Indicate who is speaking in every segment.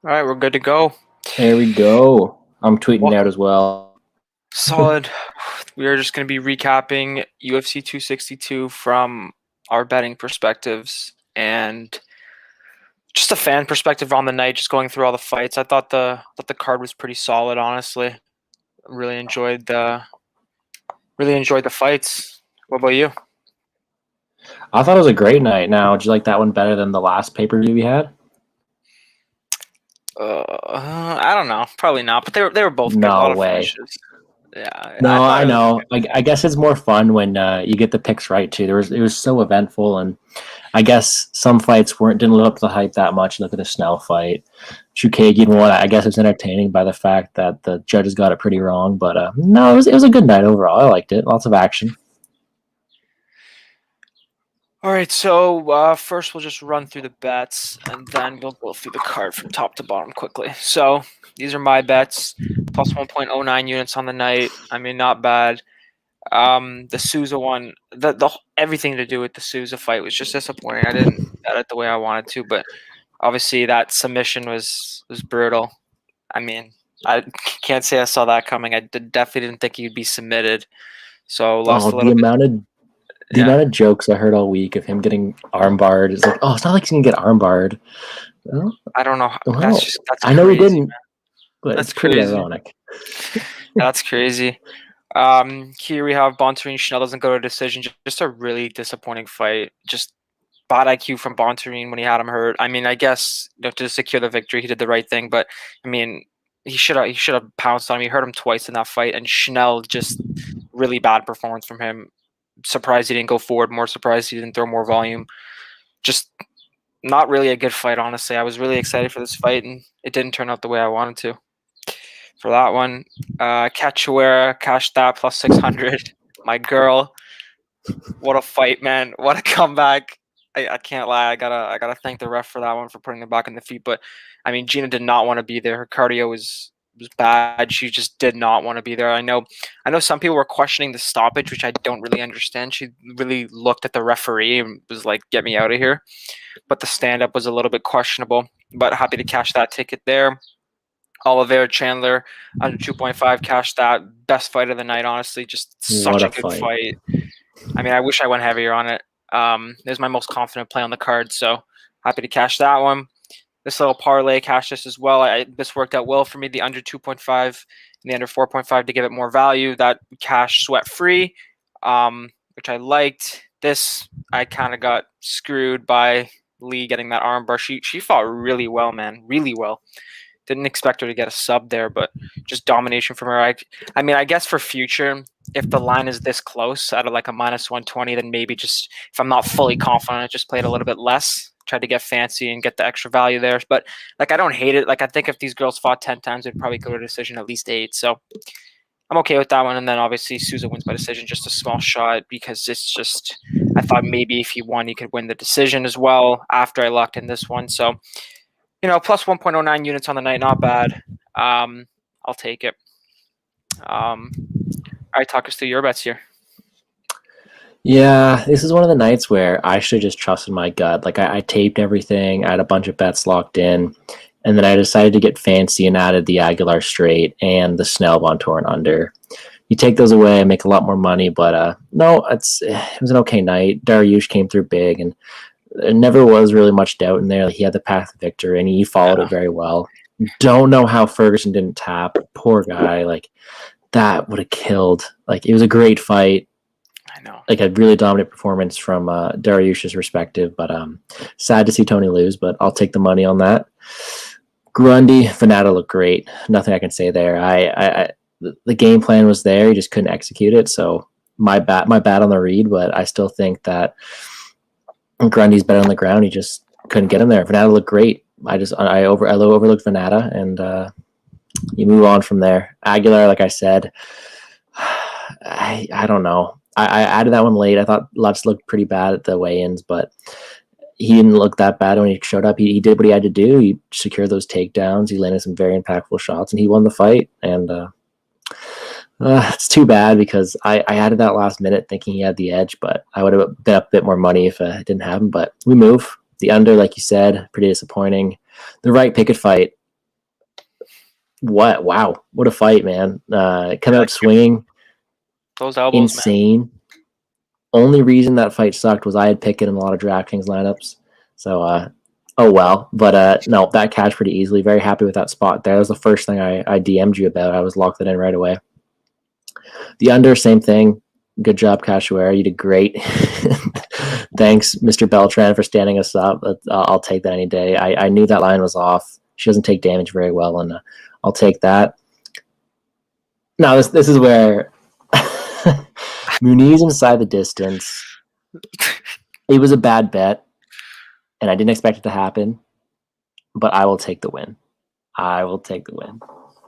Speaker 1: All right, we're good to go.
Speaker 2: There we go. I'm tweeting out
Speaker 1: Welcome.
Speaker 2: as well.
Speaker 1: Solid. We are just going to be recapping UFC 262 from our betting perspectives and just a fan perspective on the night, just going through all the fights. I thought the card was pretty solid, honestly. Really enjoyed the fights. What about you?
Speaker 2: I thought it was a great night. Now, did you like that one better than the last pay-per-view we had?
Speaker 1: I don't know. Probably not, but they were both good. A
Speaker 2: No
Speaker 1: lot of
Speaker 2: way.
Speaker 1: finishes. Yeah, I
Speaker 2: No,
Speaker 1: thought
Speaker 2: I
Speaker 1: it was a
Speaker 2: know.
Speaker 1: good.
Speaker 2: I guess it's more fun when you get the picks right too. It was so eventful, and I guess some fights didn't live up to the hype that much. Look at the Snell fight, Chukagian one. I guess it's entertaining by the fact that the judges got it pretty wrong, but no, it was a good night overall. I liked it. Lots of action.
Speaker 1: All right, so first we'll just run through the bets, and then we'll go through the card from top to bottom quickly. So these are my bets, plus 1.09 units on the night. I mean, not bad. The Souza one, the everything to do with the Souza fight was just disappointing. I didn't bet it the way I wanted to, but obviously that submission was brutal. I mean, I can't say I saw that coming. Definitely didn't think he'd be submitted, so
Speaker 2: Oh,
Speaker 1: lost a little bit.
Speaker 2: the
Speaker 1: Yeah,
Speaker 2: amount of jokes I heard all week of him getting armbarred is like, oh, it's not like he's gonna get armbarred. Well,
Speaker 1: I don't know.
Speaker 2: well,
Speaker 1: That's
Speaker 2: I know he
Speaker 1: crazy,
Speaker 2: didn't,
Speaker 1: man.
Speaker 2: but
Speaker 1: That's
Speaker 2: it's pretty
Speaker 1: crazy.
Speaker 2: ironic.
Speaker 1: That's crazy. Here we have Bontarine Chanel doesn't go to decision. Just a really disappointing fight. Just bad IQ from Bontarine when he had him hurt. I mean, I guess to secure the victory, he did the right thing. But I mean, he should have pounced on him. He hurt him twice in that fight, and Chanel just really bad performance from him. Surprised he didn't go forward. More surprised he didn't throw more volume. Just not really a good fight, honestly. I was really excited for this fight, and it didn't turn out the way I wanted to. For that one, Cachoeira cashed that plus 600. My girl, what a fight, man! What a comeback! I can't lie. I gotta thank the ref for that one for putting him back in the feet. But I mean, Gina did not want to be there. Her cardio was bad. She just did not want to be there. I know some people were questioning the stoppage, which I don't really understand. She really looked at the referee and was like, "Get me out of here." But the stand up was a little bit questionable. But happy to cash that ticket there. Oliveira Chandler under 2.5 cash that best fight of the night. Honestly, just
Speaker 2: What
Speaker 1: such a
Speaker 2: a
Speaker 1: good
Speaker 2: fight!
Speaker 1: fight. I mean, I wish I went heavier on it. It was my most confident play on the card, so happy to cash that one. This little parlay cash this as well. This worked out well for me. The under 2.5 and the under 4.5 to give it more value. That cash sweat free, which I liked. This I kind of got screwed by Lee getting that armbar. She fought really well, man, really well. Didn't expect her to get a sub there, but just domination from her. I mean, I guess for future, if the line is this close out of like a minus 120, then maybe just if I'm not fully confident, just play it a little bit less. Try to get fancy and get the extra value there. But like, I don't hate it. Like, I think if these girls fought 10 times, they'd probably go to decision at least 8. So I'm okay with that one. And then obviously Souza wins by decision, just a small shot because it's just, I thought maybe if he won, he could win the decision as well after I locked in this one. So plus 1.09 units on the night, not bad. I'll take it. All right, talk us through your bets here.
Speaker 2: Yeah, this is one of the nights where I should have just trusted my gut. Like I taped everything. I had a bunch of bets locked in, and then I decided to get fancy and added the Aguilar straight and the Snell Von Torn under. You take those away, I make a lot more money. But no, it was an okay night. Dariush came through big, and there never was really much doubt in there. Like, he had the path to victory, and he followed
Speaker 1: Yeah,
Speaker 2: it very well. Don't know how Ferguson didn't tap. Poor guy. Like, that would have killed. Like, it was a great fight,
Speaker 1: I know.
Speaker 2: like a really dominant performance from Dariush's perspective. But sad to see Tony lose, but I'll take the money on that. Grundy, Fanata looked great. Nothing I can say there. The game plan was there. He just couldn't execute it. So my bad on the read, but I still think that Grundy's better on the ground. He just couldn't get him there. Fanata looked great. I overlooked Fanata, and you move on from there. Aguilar, like I said, I don't know. I added that one late. I thought Lutz looked pretty bad at the weigh-ins, but he didn't look that bad when he showed up. He did what he had to do. He secured those takedowns. He landed some very impactful shots, and he won the fight. And it's too bad because I added that last minute thinking he had the edge, but I would have bet a bit more money if it didn't happen. But we move. The under, like you said, pretty disappointing. The Wright Pickett fight, What? Wow. What a fight, man. Come
Speaker 1: Yeah,
Speaker 2: out swinging.
Speaker 1: those elbows, man.
Speaker 2: Insane. Only reason that fight sucked was I had Pickett in a lot of DraftKings lineups. So, oh well. But no, that catch pretty easily. Very happy with that spot there. That was the first thing I DM'd you about. I was locked it in right away. The under, same thing. Good job, Cachoeira. You did great. Thanks, Mr. Beltran, for standing us up. I'll take that any day. I knew that line was off. She doesn't take damage very well, and I'll take that. Now, this is where Muniz inside the distance. It was a bad bet, and I didn't expect it to happen, but I will take the win. I will take the win.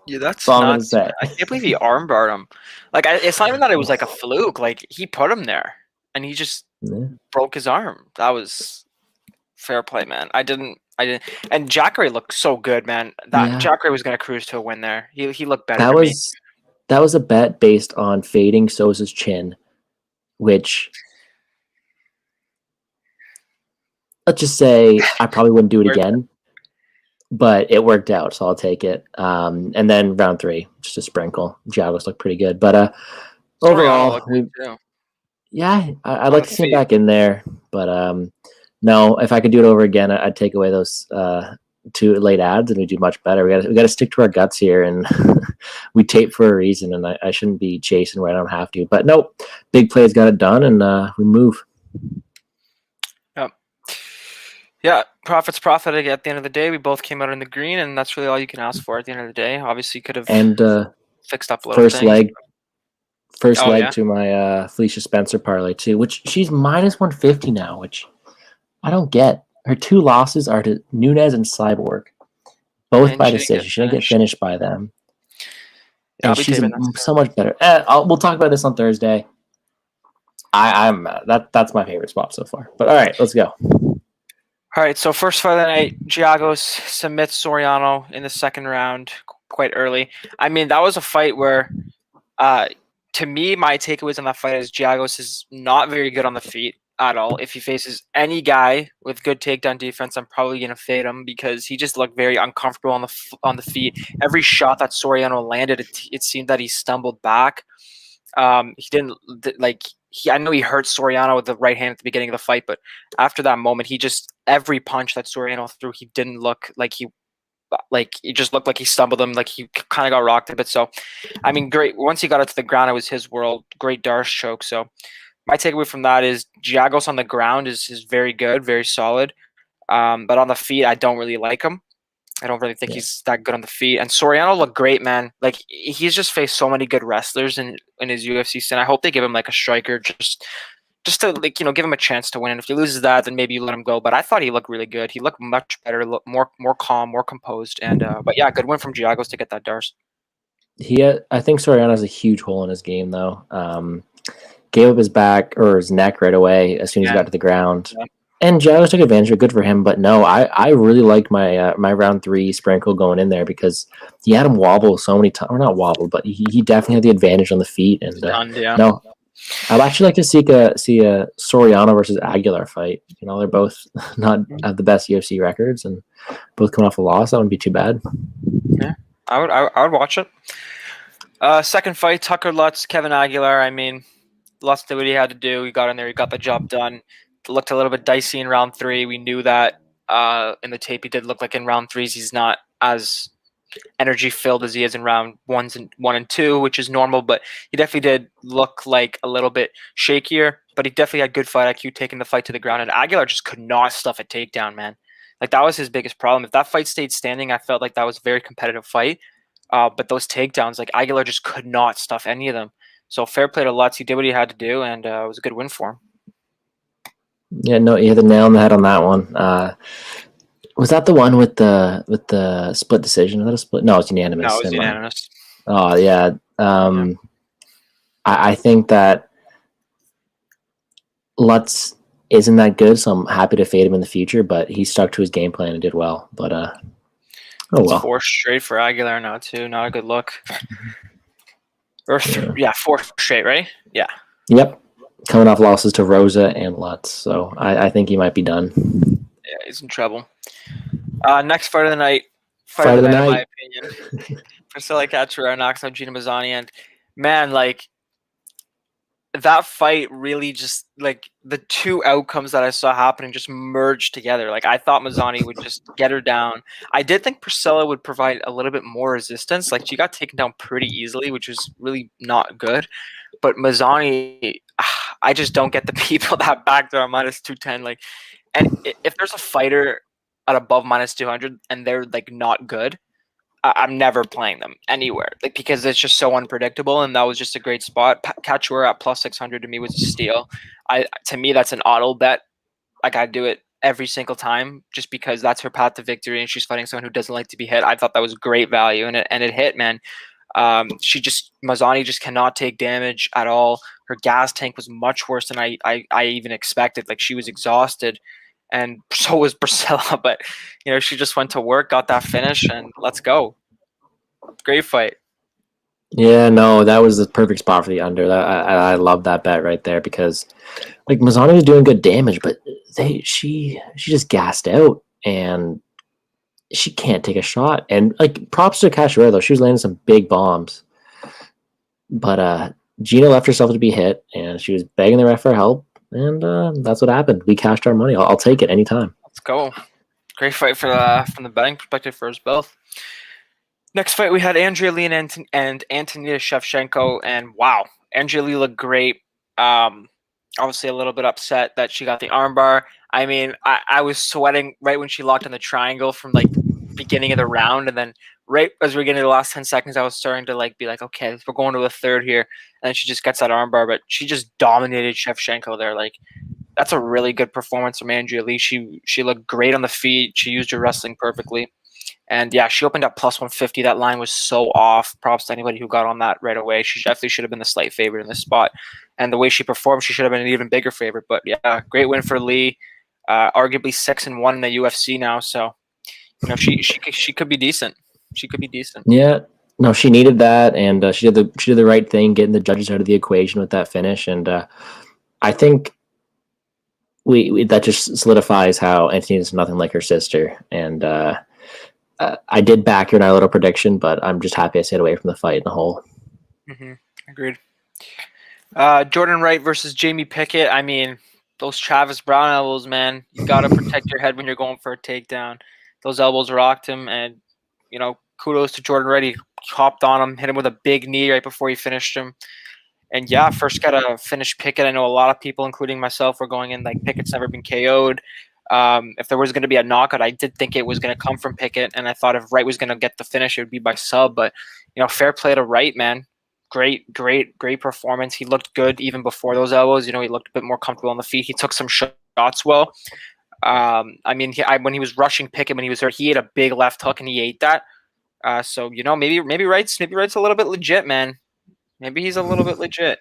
Speaker 1: Yeah,
Speaker 2: That's
Speaker 1: that's
Speaker 2: all I'm going to
Speaker 1: nuts,
Speaker 2: say.
Speaker 1: man. I can't believe he armbarred him. Like, it's not even that it was like a fluke. Like, he put him there, and he just
Speaker 2: Yeah.
Speaker 1: broke his arm. That was fair play, man. I didn't. And Jacare looked so good, man. That
Speaker 2: Yeah.
Speaker 1: Jacare was gonna cruise to a win there. He looked better
Speaker 2: That
Speaker 1: to me.
Speaker 2: was a bet based on fading Sosa's chin, which let's just say I probably wouldn't do it again, but it worked out, so I'll take it. And then round 3, just a sprinkle. Giagos looked pretty good, but
Speaker 1: Soriano
Speaker 2: overall,
Speaker 1: looked good too.
Speaker 2: I'd
Speaker 1: On
Speaker 2: like
Speaker 1: the
Speaker 2: to see him
Speaker 1: feet.
Speaker 2: back in there, but no, if I could do it over again, I'd take away those 2 late ads, and we do much better. We got to stick to our guts here, and we tape for a reason, and I shouldn't be chasing where I don't have to. But nope, big plays got it done, and we move.
Speaker 1: Yep. Yeah, profit's profit at the end of the day. We both came out in the green, and that's really all you can ask for at the end of the day. Obviously, could have
Speaker 2: And
Speaker 1: fixed up little
Speaker 2: first
Speaker 1: things.
Speaker 2: leg, first
Speaker 1: Oh
Speaker 2: leg
Speaker 1: yeah,
Speaker 2: to my Felicia Spencer parlay too, which she's minus 150 now, which I don't get. Her 2 losses are to Nunez and Cyborg, both
Speaker 1: and
Speaker 2: by
Speaker 1: she didn't get
Speaker 2: decision. She didn't get
Speaker 1: finished.
Speaker 2: finished by them,
Speaker 1: Yeah, I'll
Speaker 2: and
Speaker 1: be
Speaker 2: she's
Speaker 1: taping this.
Speaker 2: so much better. We'll talk about this on Thursday. That's my favorite spot so far. But all right, let's go.
Speaker 1: All right, so first fight of the night, Giagos submits Soriano in the second round quite early. I mean, that was a fight where, to me, my takeaways on that fight is Giagos is not very good on the feet at all. If he faces any guy with good takedown defense, I'm probably gonna fade him because he just looked very uncomfortable on the feet. Every shot that Soriano landed, it seemed that he stumbled back. He didn't like. I know he hurt Soriano with the right hand at the beginning of the fight, but after that moment, he just every punch that Soriano threw, he didn't look like he just looked like he stumbled him, like he kind of got rocked a bit. So, I mean, great. Once he got it to the ground, it was his world. Great Darce choke. So, my takeaway from that is Giagos on the ground is very good, very solid. But on the feet, I don't really like him. I don't really think he's that good on the feet. And Soriano looked great, man. Like he's just faced so many good wrestlers in his UFC stint. I hope they give him like a striker just to like give him a chance to win. And if he loses that, then maybe you let him go. But I thought he looked really good. He looked much better, more calm, more composed. And but yeah, good win from Giagos to get that Darce.
Speaker 2: I think Soriano has a huge hole in his game though. Gave up his back or his neck right away as soon as he got to the ground.
Speaker 1: Yeah.
Speaker 2: And Giagos took advantage of it. Good for him. But no, I really liked my my round 3 sprinkle going in there because he had him wobble so many times. Or not wobble, but he definitely had the advantage on the feet. And
Speaker 1: Yeah.
Speaker 2: no, I'd actually like to see a Soriano versus Aguilar fight. They're both not have the best UFC records and both coming off a loss. That wouldn't be too bad.
Speaker 1: Yeah, I would watch it. Second fight, Tucker Lutz, Kevin Aguilar. I mean, Lutz did what he had to do. He got in there. He got the job done. It looked a little bit dicey in round 3. We knew that in the tape. He did look like in round 3s he's not as energy filled as he is in round 1 and 2, which is normal. But he definitely did look like a little bit shakier. But he definitely had good fight IQ, taking the fight to the ground. And Aguilar just could not stuff a takedown, man. Like that was his biggest problem. If that fight stayed standing, I felt like that was a very competitive fight. But those takedowns, like Aguilar just could not stuff any of them. So fair play to Lutz. He did what he had to do, and it was a good win for him.
Speaker 2: Yeah, no, you hit the nail on the head on that one. Was that the one with the split decision? Was that a split? No, it's unanimous.
Speaker 1: No, it was unanimous.
Speaker 2: Oh yeah. I think that Lutz isn't that good, so I'm happy to fade him in the future. But he stuck to his game plan and did well. But oh well.
Speaker 1: 4 straight for Aguilar now too. Not a good look. Or 4 straight, right? Yeah.
Speaker 2: Yep. Coming off losses to Rosa and Lutz, so I think he might be done.
Speaker 1: Yeah, he's in trouble. Next fight of the night.
Speaker 2: Fight of the night.
Speaker 1: in my opinion. Priscilla Cachoeira knocks out Gina Mazzani, and man, like that fight really just like the two outcomes that I saw happening just merged together. Like I thought Mazzani would just get her down. I did think Priscilla would provide a little bit more resistance. Like she got taken down pretty easily, which was really not good. But Mazzani, I just don't get the people that back there on minus 210. Like, and if there's a fighter at above minus 200 and they're like not good, I'm never playing them anywhere, like because it's just so unpredictable. And that was just a great spot. Cachoeira at plus 600 to me was a steal. To me that's an auto bet. Like I do it every single time just because that's her path to victory, and she's fighting someone who doesn't like to be hit. I thought that was great value, and it hit, man. Mazzani just cannot take damage at all. Her gas tank was much worse than I even expected. Like she was exhausted, and so was Priscilla. But she just went to work, got that finish, and let's go. Great fight.
Speaker 2: Yeah, no, that was the perfect spot for the under. I love that bet right there because like Mazzani was doing good damage, but she just gassed out and she can't take a shot. And like props to Cachoeira though, she was landing some big bombs. But Gina left herself to be hit, and she was begging the ref for help, and that's what happened. We cashed our money. I'll take it anytime.
Speaker 1: Let's go. Great fight from the betting perspective for us both. Next fight, we had Andrea Lee and Antonina Shevchenko, and wow, Andrea Lee looked great. Obviously, a little bit upset that she got the armbar. I mean, I was sweating right when she locked in the triangle from like beginning of the round, and then right as we're getting to the last 10 seconds, I was starting to like be like, okay, we're going to the third here, and then she just gets that armbar, but she just dominated Shevchenko there. Like that's a really good performance from Andrea Lee. She looked great on the feet. She used her wrestling perfectly. And yeah, she opened up plus 150. That line was so off. Props to anybody who got on that right away. She definitely should have been the slight favorite in this spot. And the way she performed, she should have been an even bigger favorite. But yeah, great win for Lee. Arguably 6-1 in the UFC now. So she could be decent. She could be decent.
Speaker 2: Yeah, no, she needed that, and she did the right thing, getting the judges out of the equation with that finish. And I think we that just solidifies how Antonina's nothing like her sister. And I did back her in our little prediction, but I'm just happy I stayed away from the fight in the whole.
Speaker 1: Mm-hmm. Agreed. Jordan Wright versus Jamie Pickett. I mean, those Travis Brown elbows, man. You got to protect your head when you're going for a takedown. Those elbows rocked him, and kudos to Jordan Wright. He hopped on him, hit him with a big knee right before he finished him. And yeah, first got to finish Pickett. I know a lot of people, including myself, were going in like Pickett's never been KO'd. If there was going to be a knockout, I did think it was going to come from Pickett, and I thought if Wright was going to get the finish, it would be by sub. But fair play to Wright, man. Great performance. He looked good even before those elbows. He looked a bit more comfortable on the feet. He took some shots well. I mean, when he was rushing Pickett when he was hurt, he ate a big left hook and he ate that. So maybe Wright's a little bit legit, man. Maybe he's a little bit legit.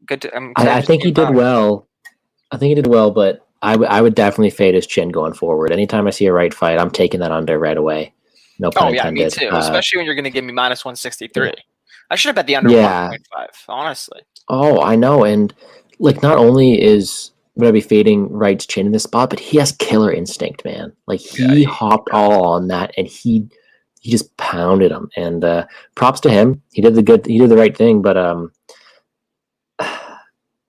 Speaker 1: Good.
Speaker 2: I think he did well. I think he did well, but I would definitely fade his chin going forward. Anytime I see a Wright fight, I'm taking that under right away. No pun intended.
Speaker 1: Me too. Especially when you're going to give me minus 163. Yeah. I should have bet the under 1.5, honestly.
Speaker 2: Oh, I know. And like, not only would I be fading Wright's chin in this spot, but he has killer instinct, man. Like he hopped all on that, and he just pounded him. And props to him. He did the right thing. But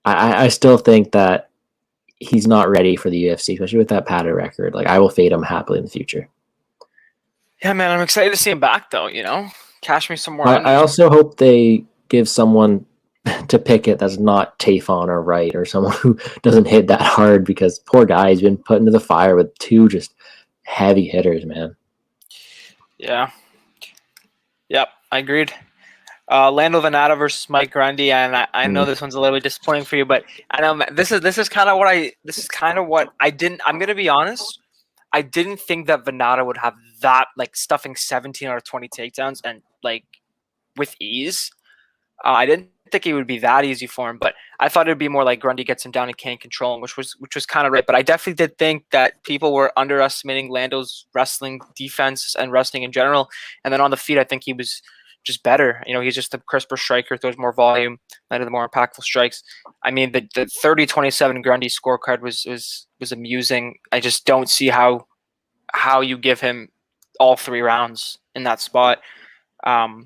Speaker 2: I still think that he's not ready for the UFC, especially with that padded record. Like I will fade him happily in the future.
Speaker 1: Yeah, man, I'm excited to see him back, though. Cash me some more.
Speaker 2: I also hope they give someone to pick it that's not Tafon or Wright or someone who doesn't hit that hard, because poor guy, he's been put into the fire with two just heavy hitters, man.
Speaker 1: Yeah. Yep, I agreed. Lando Venata versus Mike Grundy, and I know this one's a little bit disappointing for you, but I know this is kind of what I didn't. I'm gonna be honest. I didn't think that Venata would have that, like, stuffing 17 out of 20 takedowns and like with ease. I didn't think it would be that easy for him, but I thought it'd be more like Grundy gets him down and can't control him, which was kind of right. But I definitely did think that people were underestimating Lando's wrestling defense and wrestling in general. And then on the feet, I think he was just better. He's just a crisper striker, throws more volume, landed the more impactful strikes. I mean, the 30-27 Grundy scorecard was amusing. I just don't see how you give him all 3 rounds in that spot. Um,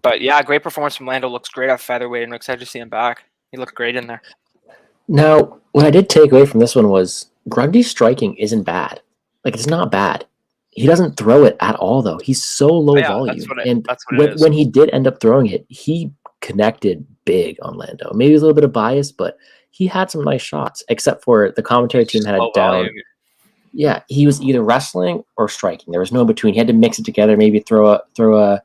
Speaker 1: but yeah, great performance from Lando. Looks great at featherweight, and I'm excited to see him back. He looked great in there.
Speaker 2: Now, what I did take away from this one was Grundy's striking isn't bad. Like, it's not bad. He doesn't throw it at all, though. He's so
Speaker 1: But
Speaker 2: low
Speaker 1: yeah,
Speaker 2: volume. And
Speaker 1: that's what it is.
Speaker 2: when he did end up throwing it, he connected big on Lando. Maybe a little bit of bias, but he had some nice shots, except for the commentary team
Speaker 1: Just
Speaker 2: had
Speaker 1: low
Speaker 2: it down.
Speaker 1: volume.
Speaker 2: Yeah, he was either wrestling or striking. There was no in between. He had to mix it together, maybe throw a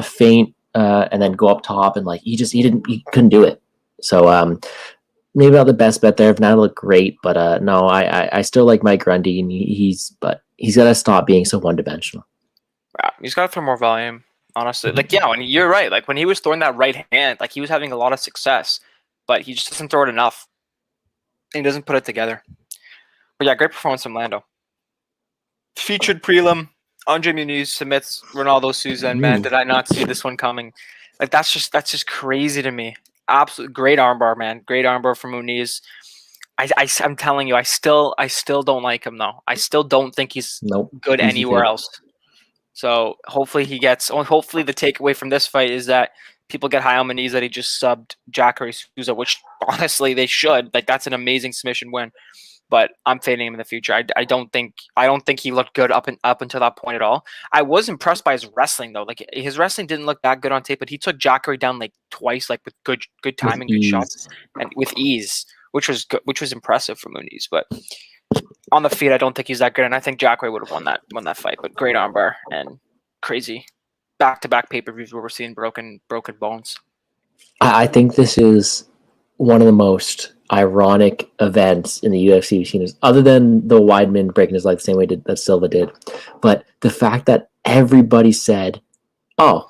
Speaker 2: feint and then go up top, and like he couldn't do it. So maybe not the best bet there. Vanata looked great, but no, I still like Mike Grundy, and he's got to stop being so one dimensional.
Speaker 1: Yeah, he's got to throw more volume. Honestly, like yeah, and you're right. Like when he was throwing that right hand, like he was having a lot of success, but he just doesn't throw it enough. He doesn't put it together. But yeah, great performance from Lando. Featured prelim. Andre Muniz submits Ronaldo Souza. Man, did I not see this one coming? Like that's just crazy to me. Absolute great armbar, man. Great armbar from Muniz. I'm telling you, I still don't like him though. I still don't think he's
Speaker 2: Nope,
Speaker 1: good
Speaker 2: easy
Speaker 1: anywhere
Speaker 2: pick.
Speaker 1: else. So hopefully hopefully the takeaway from this fight is that people get high on Muniz that he just subbed Jacare Souza, which honestly they should. Like that's an amazing submission win. But I'm fading him in the future. I don't think he looked good up until that point at all. I was impressed by his wrestling though. Like his wrestling didn't look that good on tape, but he took Jacare down like twice, like with good
Speaker 2: With
Speaker 1: timing, good shots,
Speaker 2: ease.
Speaker 1: and with ease, which was good, which was impressive for Muniz. But on the feet, I don't think he's that good, and I think Jacare would have won that fight. But great armbar and crazy back-to-back pay-per-views where we're seeing broken bones.
Speaker 2: I think this is one of the most ironic events in the UFC we've seen, other than the Weidman breaking his leg the same way that Silva did. But the fact that everybody said, "Oh,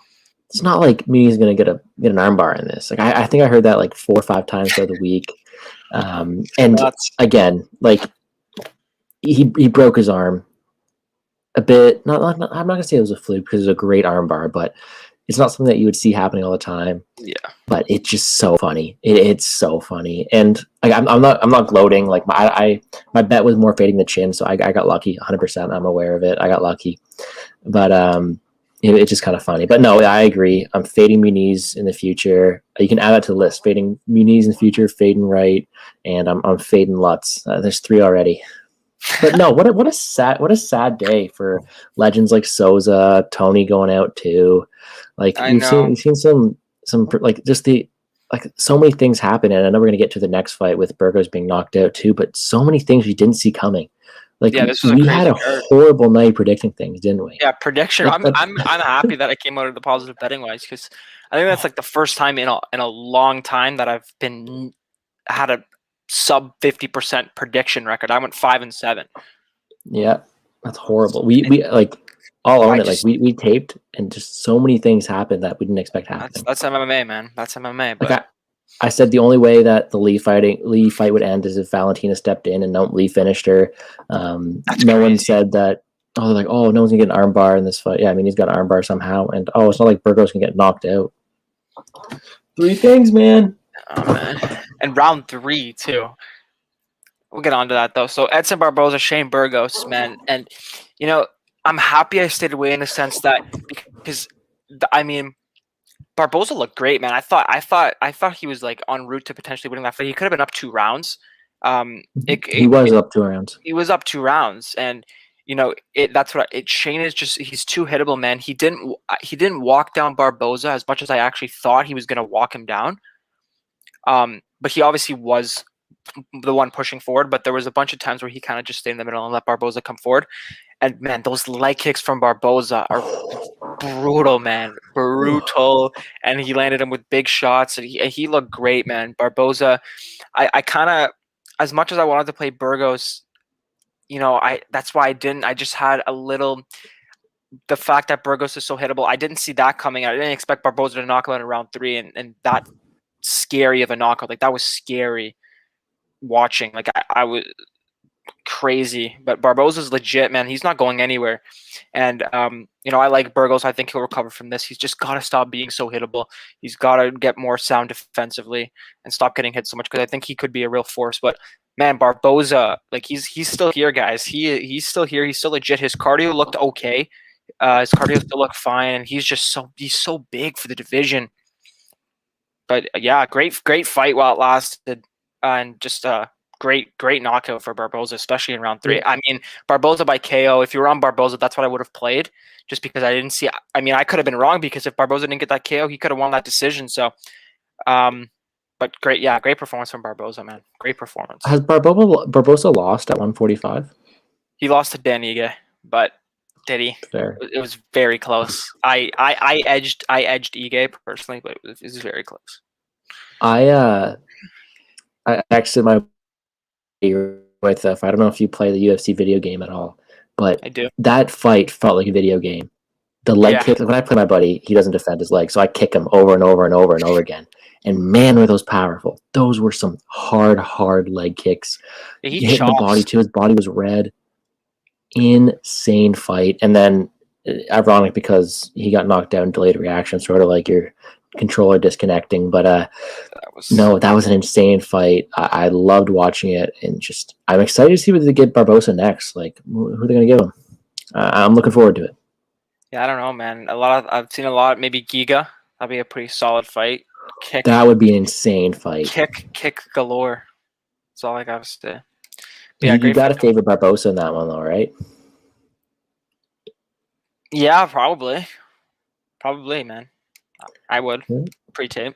Speaker 2: it's not like Muniz going to get an armbar in this." Like I think I heard that like 4 or 5 times throughout the week. And again, like he broke his arm a bit. I'm not gonna say it was a fluke because it was a great armbar, but it's not something that you would see happening all the time.
Speaker 1: Yeah,
Speaker 2: but it's just so funny. It's so funny, and like, I'm not gloating. Like my bet was more fading the chin, so I got lucky 100%. I'm aware of it. I got lucky, but it's just kind of funny. But no, I agree. I'm fading Muniz in the future. You can add that to the list. Fading Muniz in the future, fading Wright, and I'm fading Lutz. There's 3 already. But no, what a sad day for legends like Souza, Tony going out too. Like we've seen some like just so many things happen, and I know we're gonna get to the next fight with Burgos being knocked out too. But so many things we didn't see coming. Like
Speaker 1: yeah, this was
Speaker 2: we had a horrible night predicting things, didn't we?
Speaker 1: Yeah, prediction. I'm happy that I came out of the positive betting wise because I think that's like the first time in a long time that I've had a sub 50% prediction record. I went 5-7.
Speaker 2: Yeah, that's horrible. We like all on it. Like we taped, and just so many things happened that we didn't expect happening.
Speaker 1: That's MMA, man. That's MMA. But
Speaker 2: like I said the only way that the Lee fight would end is if Valentina stepped in and Lee finished her. No one said that. Oh, they're like, oh, no one's gonna get an armbar in this fight. Yeah, I mean he's got an armbar somehow, and it's not like Burgos can get knocked out. 3 things, man.
Speaker 1: Oh man, and round 3 too. We'll get on to that though. So Edson Barboza, Shane Burgos, man, and I'm happy I stayed away in the sense that because I mean. Barboza looked great, man. I thought he was like en route to potentially winning that fight. He could have been up 2 rounds.
Speaker 2: He was up 2 rounds.
Speaker 1: He was up 2 rounds, and that's what Shane is he's too hittable, man. He didn't walk down Barboza as much as I actually thought he was going to walk him down. But he obviously was the one pushing forward. But there was a bunch of times where he kind of just stayed in the middle and let Barboza come forward. And man, those leg kicks from Barboza are brutal, man. Brutal. And he landed him with big shots. And he looked great, man. Barboza, I kind of, as much as I wanted to play Burgos, that's why I didn't. I just had a little, the fact that Burgos is so hittable, I didn't see that coming. I didn't expect Barboza to knock him out in round 3 and that scary of a knockout. Like that was scary watching. Like I was crazy, but Barboza's legit, man. He's not going anywhere. And I like Burgos. I think he'll recover from this. He's just got to stop being so hittable. He's got to get more sound defensively and stop getting hit so much because I think he could be a real force. But man, Barboza, like he's still here, guys. He's still here. He's still legit. His cardio looked okay. His cardio still looked fine, and he's so big for the division. But yeah, great fight while it lasted, and just great knockout for Barboza, especially in round 3.
Speaker 2: Yeah.
Speaker 1: I mean, Barboza by KO. If you were on Barboza, that's what I would have played, just because I didn't see. I mean, I could have been wrong because if Barboza didn't get that KO, he could have won that decision. So, but great performance from Barboza, man. Great performance.
Speaker 2: Has Barbosa lost at 145?
Speaker 1: He lost to Dan Ige, but did he?
Speaker 2: Fair.
Speaker 1: It was very close. I edged Ige personally, but it was very close.
Speaker 2: I texted my with I don't know if you play the UFC video game at all, but
Speaker 1: I do.
Speaker 2: that fight felt like a video game. The leg kick, when I play my buddy, he doesn't defend his leg, so I kick him over and over and over and over again. And man, were those powerful. Those were some hard leg kicks.
Speaker 1: He
Speaker 2: hit the body too. His body was red. Insane fight. And then ironic because he got knocked down, delayed reaction, sort of like your controller disconnecting. But that was an insane fight. I loved watching it, and just I'm excited to see what they get Barbosa next. Like, who are they going to give him? I'm looking forward to it.
Speaker 1: Yeah, I don't know, man. I've seen a lot. Maybe Giga. That'd be a pretty solid fight.
Speaker 2: That would be an insane fight.
Speaker 1: Kick galore. That's all I got to say.
Speaker 2: Yeah, you got to favor Barbosa in that one, though, right?
Speaker 1: Yeah, probably, man. I would pre-tape.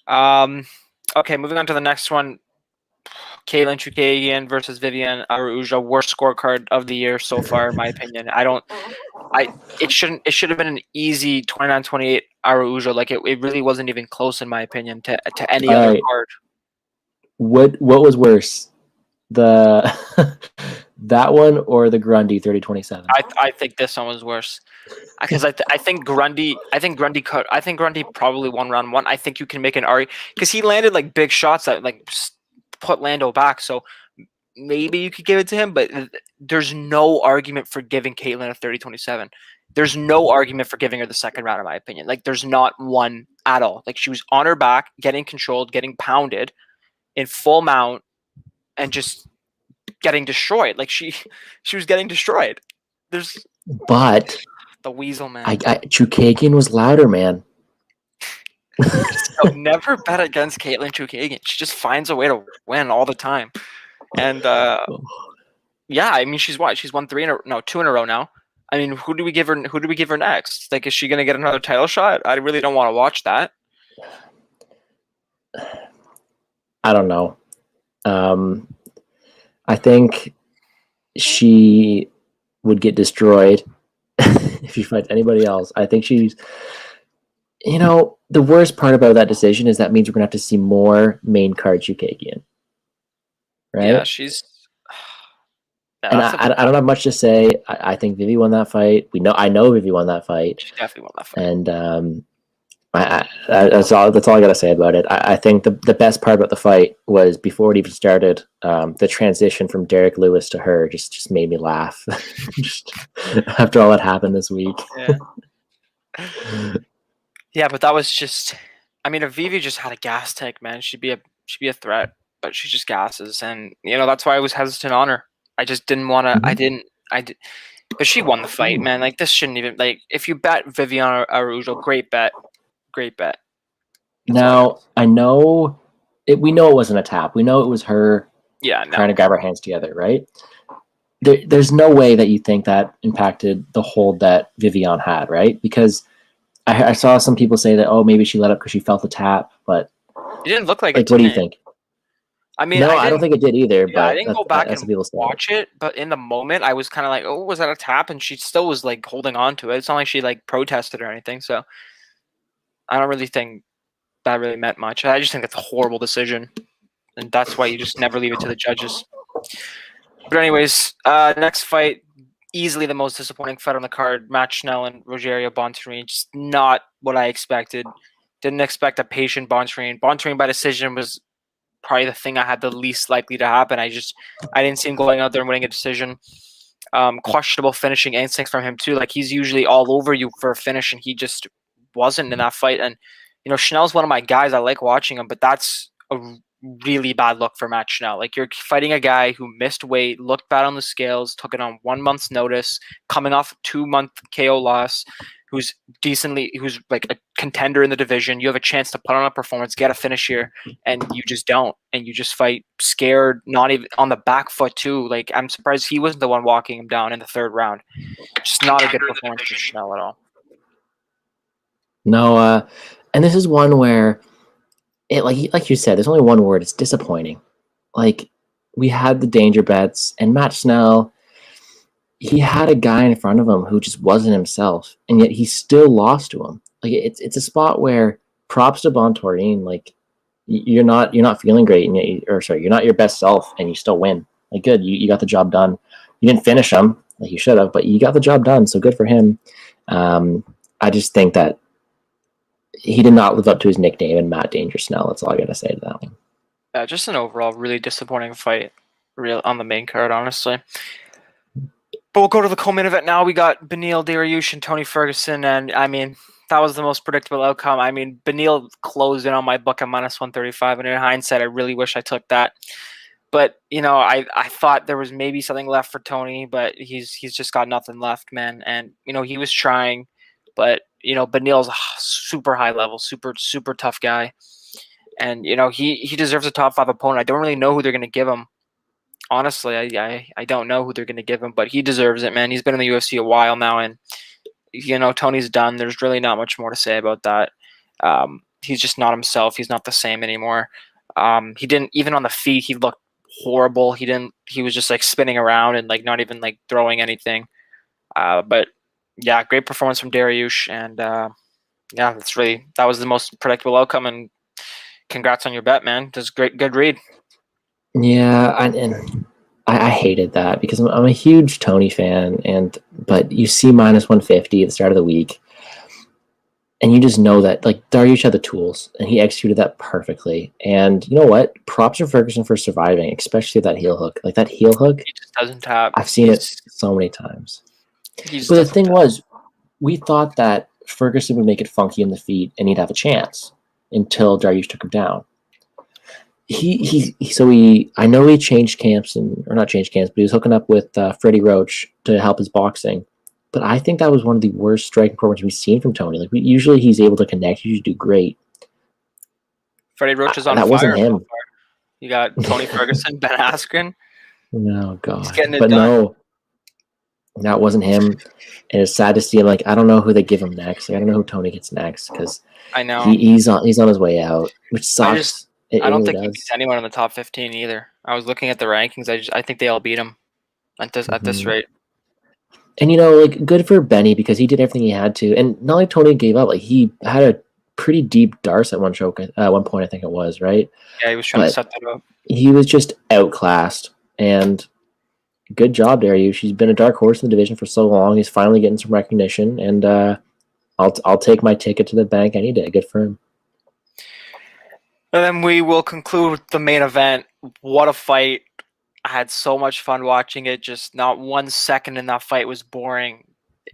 Speaker 1: Okay, moving on to the next one. Katlyn Chookagian versus Vivian Araujo, worst scorecard of the year so far, in my opinion. It should have been an easy 29-28 Araujo. Like it really wasn't even close, in my opinion, to any other card.
Speaker 2: What was worse, the that one or the Grundy 30-27?
Speaker 1: I think this one was worse because I think Grundy probably won round 1. I think you can make an argument because he landed like big shots that like put Lando back. So maybe you could give it to him, but there's no argument for giving Katlyn a 30-27. There's no argument for giving her the second round, in my opinion. Like there's not one at all. Like she was on her back, getting controlled, getting pounded in full mount, and just getting destroyed. Like she was getting destroyed.
Speaker 2: But
Speaker 1: the weasel, man.
Speaker 2: Chookagian was louder, man.
Speaker 1: So never bet against Katlyn Chookagian. She just finds a way to win all the time. And yeah, I mean she's won 2 in a row now. I mean, who do we give her next? Like, is she gonna get another title shot? I really don't want to watch that.
Speaker 2: I don't know. I think she would get destroyed if she fights anybody else. I think she's, the worst part about that decision is that means we're going to have to see more main card Chookagian. Right?
Speaker 1: Yeah, she's...
Speaker 2: And I don't have much to say. I think Vivi won that fight. I know Vivi won that fight.
Speaker 1: She definitely won that fight.
Speaker 2: And that's all I got to say about it. I think the best part about the fight was before it even started, the transition from Derek Lewis to her just made me laugh. Just after all that happened this week.
Speaker 1: Yeah, but that was just. I mean, if Vivi just had a gas tank, man, she'd be a threat. But she just gasses, and that's why I was hesitant on her. I just didn't want to. Mm-hmm. But she won the fight, man. Like this shouldn't even if you bet Vivian Araujo, great bet. That's
Speaker 2: now I know we know it wasn't a tap. We know it was her trying to grab her hands together, right? There's no way that you think that impacted the hold that Vivian had, right? Because I saw some people say that maybe she let up because she felt the tap, but
Speaker 1: it didn't look like it.
Speaker 2: What do you think?
Speaker 1: I mean,
Speaker 2: no, I don't think it did either.
Speaker 1: Yeah,
Speaker 2: but
Speaker 1: I didn't go back and watch it, but in the moment, I was kind of like, "Oh, was that a tap?" And she still was like holding on to it. It's not like she protested or anything. So I don't really think that really meant much. I just think it's a horrible decision, and that's why you just never leave it to the judges. But anyways, next fight, easily the most disappointing fight on the card: Matt Schnell and Rogerio Bontorin. Just not what I expected. Didn't expect a patient Bontorin. Bontorin by decision was probably the thing I had the least likely to happen. I didn't see him going out there and winning a decision. Questionable finishing instincts from him too. Like he's usually all over you for a finish, and he just wasn't in that fight. And Schnell's one of my guys. I like watching him, but that's a really bad look for Matt Schnell. Like, you're fighting a guy who missed weight, looked bad on the scales, took it on 1 month's notice, coming off a 2-month KO loss, who's like a contender in the division. You have a chance to put on a performance, get a finish here, and you just don't. And you just fight scared, not even on the back foot too. Like, I'm surprised he wasn't the one walking him down in the 3rd round. Just not a good performance for Schnell at all.
Speaker 2: No, and this is one where it like you said, there's only one word. It's disappointing. Like, we had the danger bets, and Matt Snell, he had a guy in front of him who just wasn't himself, and yet he still lost to him. Like, it's a spot where props to Bontorin. Like, you're not feeling great, and you're not your best self, and you still win. Like, good, you got the job done. You didn't finish him like you should have, but you got the job done, so good for him. I just think that he did not live up to his nickname, and Matt Danger Snell. That's all I got to say to that one.
Speaker 1: Yeah, just an overall really disappointing fight, real on the main card, honestly. But we'll go to the co-main event now. We got Beneil Dariush and Tony Ferguson, and I mean, that was the most predictable outcome. I mean, Beneil closed in on my book at -135, and in hindsight, I really wish I took that. But I thought there was maybe something left for Tony, but he's just got nothing left, man. And he was trying, but Beneil's a super high level, super tough guy, and he deserves a top 5 opponent. I don't really know who they're gonna give him. Honestly, I don't know who they're gonna give him, but he deserves it, man. He's been in the UFC a while now, and Tony's done. There's really not much more to say about that. He's just not himself. He's not the same anymore. He didn't even on the feet. He looked horrible. He was just like spinning around and like not even like throwing anything. But yeah, great performance from Dariush, and yeah, that was the most predictable outcome. And congrats on your bet, man. That's good read.
Speaker 2: Yeah, and I hated that because I'm a huge Tony fan, but you see -150 at the start of the week, and you just know that like Dariush had the tools, and he executed that perfectly. And you know what? Props to Ferguson for surviving, especially that heel hook. Like, that heel hook,
Speaker 1: He just doesn't tap.
Speaker 2: I've seen it so many times. But the thing was, we thought that Ferguson would make it funky in the feet, and he'd have a chance until Dariush took him down. I know he changed camps, or not changed camps, but he was hooking up with Freddie Roach to help his boxing. But I think that was one of the worst striking performances we've seen from Tony. Like, usually he's able to connect. He usually do great.
Speaker 1: Freddie Roach is on
Speaker 2: that
Speaker 1: fire.
Speaker 2: Wasn't him.
Speaker 1: So far. You got Tony Ferguson, Ben Askren.
Speaker 2: No, God.
Speaker 1: He's getting it
Speaker 2: but
Speaker 1: done.
Speaker 2: No, that wasn't him. And it's sad to see him. Like, I don't know who they give him next. Like, I don't know who Tony gets next, because
Speaker 1: I know
Speaker 2: he's on his way out, which sucks.
Speaker 1: I don't think he beats anyone in the top 15 either. I was looking at the rankings. I think they all beat him at this rate.
Speaker 2: And like, good for Benny, because he did everything he had to, and not like Tony gave up. Like, he had a pretty deep darce at one point, I think it was, right?
Speaker 1: Yeah, he was trying to set that up.
Speaker 2: He was just outclassed, and good job, Dariush. He's been a dark horse in the division for so long. He's finally getting some recognition, and I'll take my ticket to the bank any day. Good for him.
Speaker 1: And then we will conclude with the main event. What a fight. I had so much fun watching it. Just not 1 second in that fight was boring.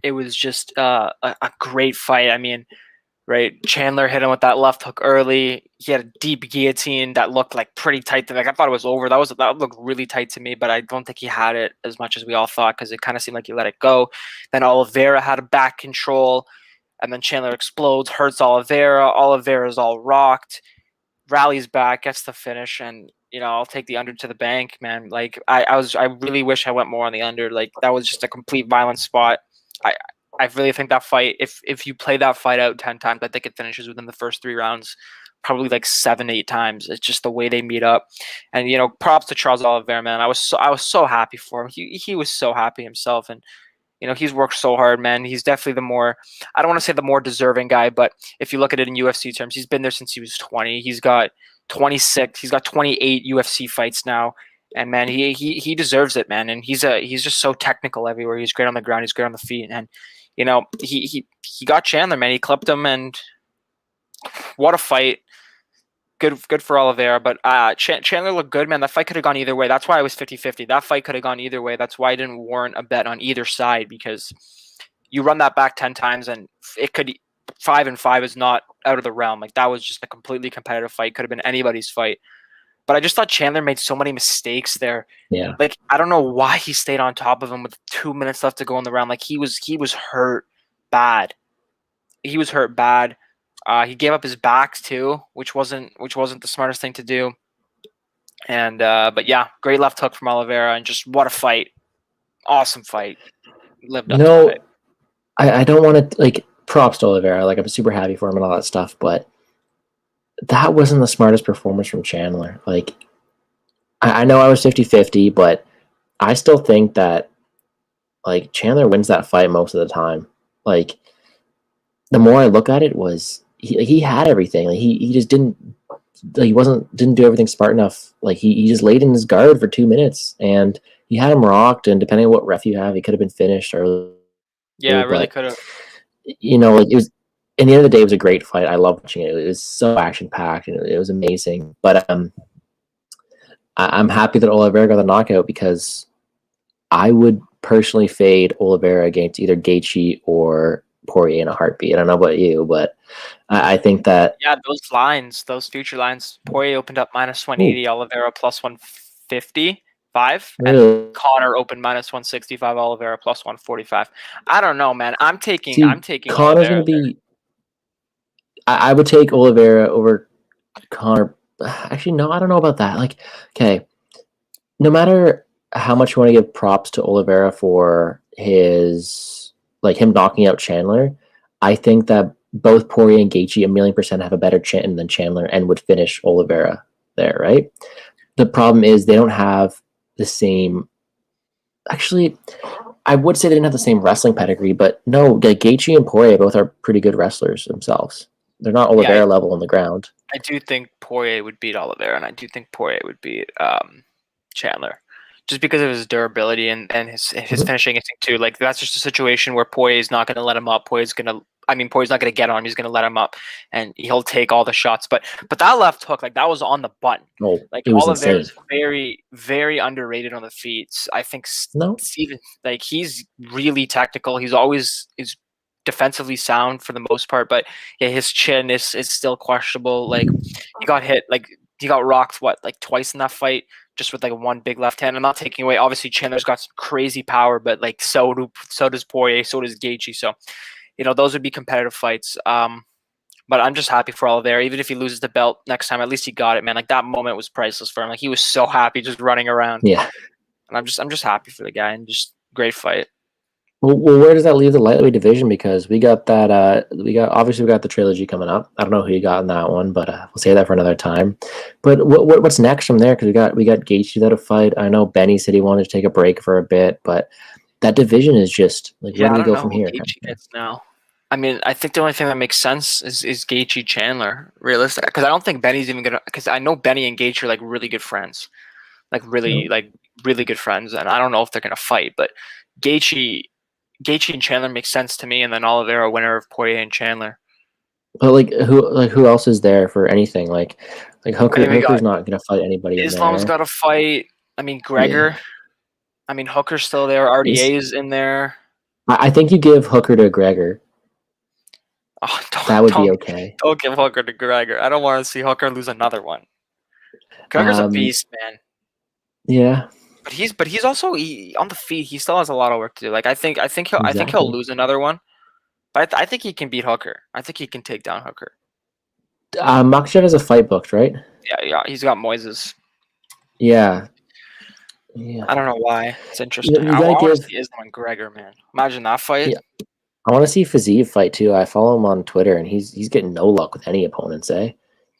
Speaker 1: It was just a great fight. I mean, right, Chandler hit him with that left hook early. He had a deep guillotine that looked like pretty tight to me. Like, I thought it was over. That looked really tight to me, but I don't think he had it as much as we all thought, because it kind of seemed like he let it go. Then Oliveira had a back control, and then Chandler explodes, hurts Oliveira. Oliveira's all rocked, rallies back, gets the finish, and I'll take the under to the bank, man. Like, I really wish I went more on the under. Like, that was just a complete violent spot. I really think that fight, if you play that fight out 10 times, I think it finishes within the first 3 rounds, probably like 7-8 times. It's just the way they meet up. And props to Charles Oliveira, man. I was so happy for him. He was so happy himself, and he's worked so hard, man. He's definitely the more, I don't want to say the more deserving guy, but if you look at it in UFC terms, he's been there since he was 20. He's got 26. He's got 28 UFC fights now, and man, he deserves it, man. And he's just so technical everywhere. He's great on the ground. He's great on the feet, and he got Chandler, man. He clipped him, and what a fight. Good for Oliveira, but Chandler looked good, man. That fight could have gone either way. That's why I was 50-50. That fight could have gone either way. That's why I didn't warrant a bet on either side, because you run that back 10 times, and it could 5-5 is not out of the realm. Like, that was just a completely competitive fight. Could have been anybody's fight. But I just thought Chandler made so many mistakes there.
Speaker 2: Yeah.
Speaker 1: Like, I don't know why he stayed on top of him with 2 minutes left to go in the round. Like, he was hurt bad. He was hurt bad. He gave up his back too, which wasn't the smartest thing to do. And but yeah, great left hook from Oliveira, and just what a fight! Awesome fight. Lived
Speaker 2: You
Speaker 1: up to the
Speaker 2: know,
Speaker 1: hype.
Speaker 2: I don't want to, like, props to Oliveira. Like, I'm super happy for him and all that stuff, but that wasn't the smartest performance from Chandler. Like, I know I was 50-50, but I still think that, like, Chandler wins that fight most of the time. Like, the more I look at it, was he had everything. Like, he just didn't, like, didn't do everything smart enough. Like, he just laid in his guard for 2 minutes, and he had him rocked. And depending on what ref you have, he could have been finished early.
Speaker 1: Yeah, I really
Speaker 2: But
Speaker 1: could have.
Speaker 2: like, it was. In the end of the day, it was a great fight. I loved watching it. It was so action packed, and it was amazing. But I'm happy that Oliveira got the knockout, because I would personally fade Oliveira against either Gaethje or Poirier in a heartbeat. I don't know about you, but I think that.
Speaker 1: Yeah, those future lines. Poirier opened up minus
Speaker 2: Ooh,
Speaker 1: 180, Oliveira plus 155, and
Speaker 2: really?
Speaker 1: Connor opened minus 165, Oliveira plus 145. I don't know, man. I'm taking
Speaker 2: See, Connor's going
Speaker 1: Oliveira
Speaker 2: to
Speaker 1: there.
Speaker 2: be. I would take Oliveira over Connor. Actually, no, I don't know about that. Like, okay, no matter how much you want to give props to Oliveira for his, like, him knocking out Chandler, I think that both Poirier and Gaethje 1,000,000% have a better chin than Chandler and would finish Oliveira there, right? The problem is they don't have the same. Actually, I would say they didn't have the same wrestling pedigree, but no, like, Gaethje and Poirier both are pretty good wrestlers themselves. They're not
Speaker 1: Yeah,
Speaker 2: Oliveira level on the ground.
Speaker 1: I do think Poirier would beat Oliveira, and I do think Poirier would beat Chandler, just because of his durability and his
Speaker 2: Mhm.
Speaker 1: finishing instinct too. Like, that's just a situation where Poirier's not going to let him up. Poirier's not going to get on him. He's going to let him up, and he'll take all the shots. But that left hook, like, that was on the button.
Speaker 2: Oh,
Speaker 1: Like,
Speaker 2: it was insane.
Speaker 1: Oliveira's very, very underrated on the feet. I think
Speaker 2: No,
Speaker 1: Steven, like, he's really technical. He's defensively sound for the most part, but yeah, his chin is still questionable. Like, he got hit, like, he got rocked like twice in that fight, just with like one big left hand. I'm not taking away. Obviously, Chandler's got some crazy power, but like so does Poirier, so does Gaethje. So, those would be competitive fights. But I'm just happy for Oliveira. Even if he loses the belt next time, at least he got it, man. Like, that moment was priceless for him. Like, he was so happy just running around,
Speaker 2: yeah.
Speaker 1: and I'm just happy for the guy, and just great fight.
Speaker 2: Well, where does that leave the lightweight division? Because we got that. We got the trilogy coming up. I don't know who you got in that one, but we'll save that for another time. But what's next from there? Because we got Gaethje that a fight. I know Benny said he wanted to take a break for a bit, but that division is just like, where
Speaker 1: Yeah,
Speaker 2: do
Speaker 1: I
Speaker 2: we
Speaker 1: don't
Speaker 2: go
Speaker 1: know
Speaker 2: from
Speaker 1: who
Speaker 2: here? Kind
Speaker 1: Gaethje
Speaker 2: of thing.
Speaker 1: gets now. I mean, I think the only thing that makes sense is Gaethje Chandler, realistic. Because I don't think Benny's even gonna. Because I know Benny and Gaethje are like really good friends,
Speaker 2: You
Speaker 1: like really good friends, and I don't know if they're gonna fight. But Gaethje, Gaethje and Chandler makes sense to me, and then Oliveira, winner of Poirier and Chandler.
Speaker 2: But who else is there for anything? Like
Speaker 1: I mean, we got
Speaker 2: Hooker's not gonna fight anybody in
Speaker 1: Islam's
Speaker 2: there.
Speaker 1: got a fight. I mean,
Speaker 2: Yeah,
Speaker 1: Gregor. I mean, Hooker's still there.
Speaker 2: he's.
Speaker 1: RDA is in there.
Speaker 2: I think you give Hooker to Gregor.
Speaker 1: Oh,
Speaker 2: That would be okay.
Speaker 1: don't give Hooker to Gregor. I don't want to see Hooker lose another one. Gregor's a
Speaker 2: Um,
Speaker 1: beast, man.
Speaker 2: yeah,
Speaker 1: But he's also on the feet. He still has a lot of work to do. Like, I think he'll
Speaker 2: exactly.
Speaker 1: lose another one. But I think he can beat Hooker. I think he can take down Hooker.
Speaker 2: Makhachev has a fight booked, right?
Speaker 1: Yeah, yeah. He's got Moises.
Speaker 2: Yeah, yeah.
Speaker 1: I don't know why. It's interesting.
Speaker 2: You
Speaker 1: I
Speaker 2: gotta
Speaker 1: want to
Speaker 2: give.
Speaker 1: see Islam and Gregor, man. Imagine that fight.
Speaker 2: Yeah, I want to see Fiziev fight too. I follow him on Twitter, and he's getting no luck with any opponents. He's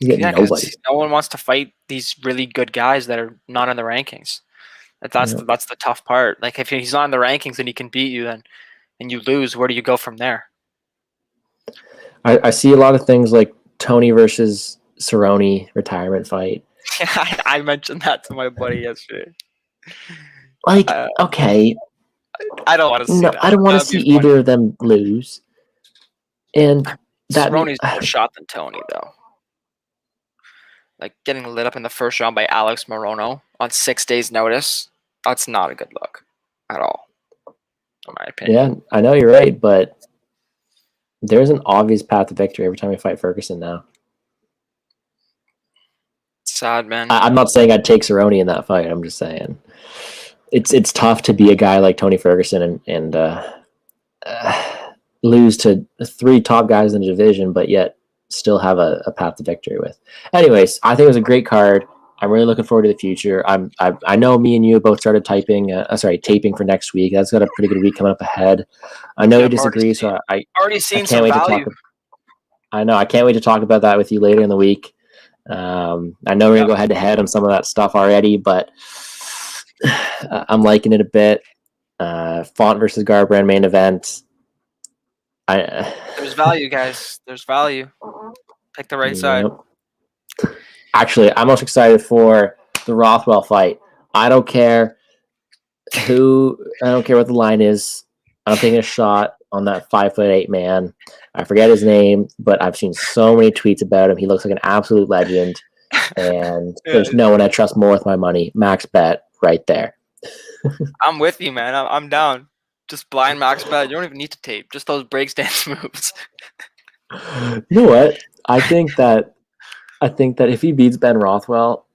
Speaker 2: getting
Speaker 1: Yeah, because
Speaker 2: nobody.
Speaker 1: no one wants to fight these really good guys that are not in the rankings. That's
Speaker 2: Yeah.
Speaker 1: the tough part. Like, if he's not in the rankings and he can beat you, then and you lose, where do you go from there?
Speaker 2: I see a lot of things like Tony versus Cerrone retirement fight.
Speaker 1: I mentioned that to my buddy yesterday.
Speaker 2: Like,
Speaker 1: Uh,
Speaker 2: okay,
Speaker 1: I don't want to see
Speaker 2: no,
Speaker 1: that.
Speaker 2: I don't want
Speaker 1: That
Speaker 2: to
Speaker 1: would
Speaker 2: see
Speaker 1: be funny.
Speaker 2: either of them lose, and that
Speaker 1: Cerrone's more shot than Tony, though. Like, getting lit up in the first round by Alex Morono on 6 days' notice, that's not a good look at all, in my opinion.
Speaker 2: yeah, I know you're right, but there's an obvious path to victory every time we fight Ferguson now.
Speaker 1: Sad, man.
Speaker 2: I'm not saying I'd take Cerrone in that fight. I'm just saying it's tough to be a guy like Tony Ferguson and lose to 3 top guys in the division, but yet still have a path to victory with. Anyways, I think it was a great card. I'm really looking forward to the future. I know me and you both started taping for next week. That's got a pretty good week coming up ahead. I know
Speaker 1: Yeah,
Speaker 2: you
Speaker 1: I've already
Speaker 2: disagree,
Speaker 1: seen
Speaker 2: so I
Speaker 1: seen
Speaker 2: can't
Speaker 1: some
Speaker 2: wait to talk.
Speaker 1: value.
Speaker 2: I know I can't wait to talk about that with you later in the week. I know we're gonna go head to head on some of that stuff already, but I'm liking it a bit. Font versus Garbrandt main event.
Speaker 1: There's value, guys. There's value. Pick the right side.
Speaker 2: Actually, I'm most excited for the Rothwell fight. I don't care what the line is. I'm taking a shot on that 5'8" man. I forget his name, but I've seen so many tweets about him. He looks like an absolute legend. And there's no one I trust more with my money. Max bet right there.
Speaker 1: I'm with you, man. I'm down. Just blind max bet. You don't even need to tape. Just those break stance moves.
Speaker 2: You know what? I think that if he beats Ben Rothwell,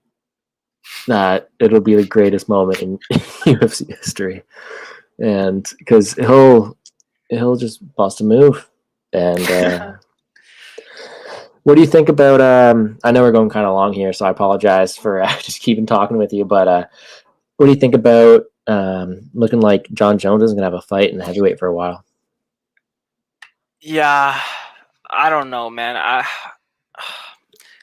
Speaker 2: that it'll be the greatest moment in UFC history. And because he'll just bust a move. And what do you think about I know we're going kind of long here, so I apologize for just keeping talking with you, but what do you think about looking like John Jones isn't gonna have a fight in the heavyweight for a while?
Speaker 1: Yeah, I don't know, man.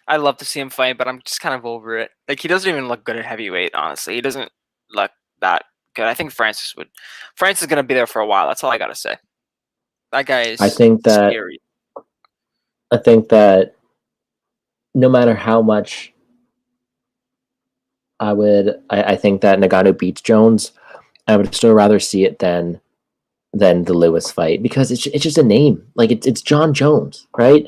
Speaker 1: I'd love to see him fight, but I'm just kind of over it. Like, he doesn't even look good at heavyweight, honestly. He doesn't look that good. I think Francis is gonna be there for a while. That's all I gotta say. That guy is
Speaker 2: I think
Speaker 1: scary.
Speaker 2: that no matter how much I think that Ngannou beats Jones, I would still rather see it than the Lewis fight, because it's just a name. Like it's John Jones, right?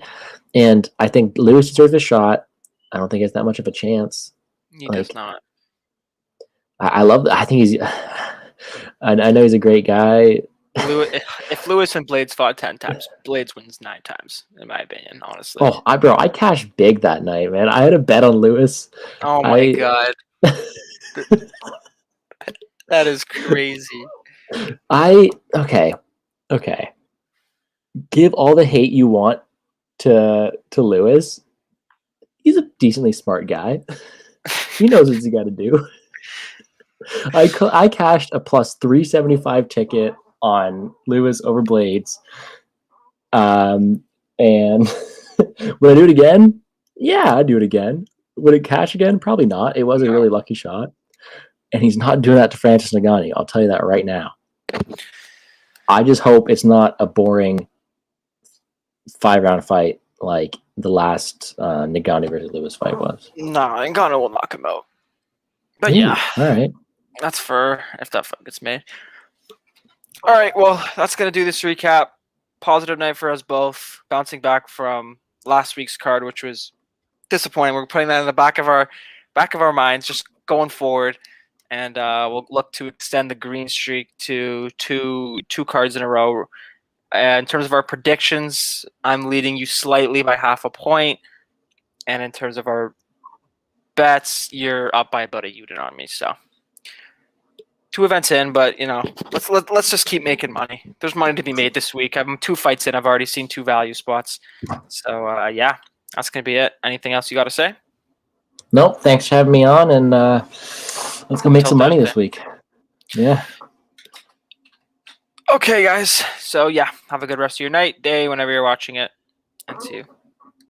Speaker 2: And I think Lewis deserves a shot. I don't think it's that much of a chance.
Speaker 1: He does not.
Speaker 2: I love. I think he's. I know he's a great guy.
Speaker 1: If Lewis and Blades fought 10 times, Blades wins 9 times, in my opinion, honestly.
Speaker 2: Oh, I cashed big that night, man. I had a bet on Lewis.
Speaker 1: Oh my god. That is crazy.
Speaker 2: Okay. Give all the hate you want to Lewis. He's a decently smart guy. He knows what he's got to do. I cashed a plus 375 ticket on Lewis over Blades. And would I do it again? Yeah, I'd do it again. Would it cash again? Probably not. It was a really lucky shot. And he's not doing that to Francis Ngannou. I'll tell you that right now. I just hope it's not a boring 5-round fight like the last Ngannou versus Lewis fight was.
Speaker 1: Nah, Ngannou will knock him out. But
Speaker 2: Ooh,
Speaker 1: yeah.
Speaker 2: All right.
Speaker 1: That's for if that fight gets made. All right, well, that's going to do this recap. Positive night for us both. Bouncing back from last week's card, which was disappointing. We're putting that in the back of our minds, just going forward, and we'll look to extend the green streak to two cards in a row. In terms of our predictions, I'm leading you slightly by half a point, and in terms of our bets, you're up by about a unit on me. So 2 events in, but let's just keep making money. There's money to be made this week. I'm 2 fights in. I've already seen 2 value spots. So yeah, that's gonna be it. Anything else you got to say?
Speaker 2: Nope. Thanks for having me on, and let's go make some money this week. Yeah.
Speaker 1: Okay, guys. So yeah, have a good rest of your night, day, whenever you're watching it, and see you.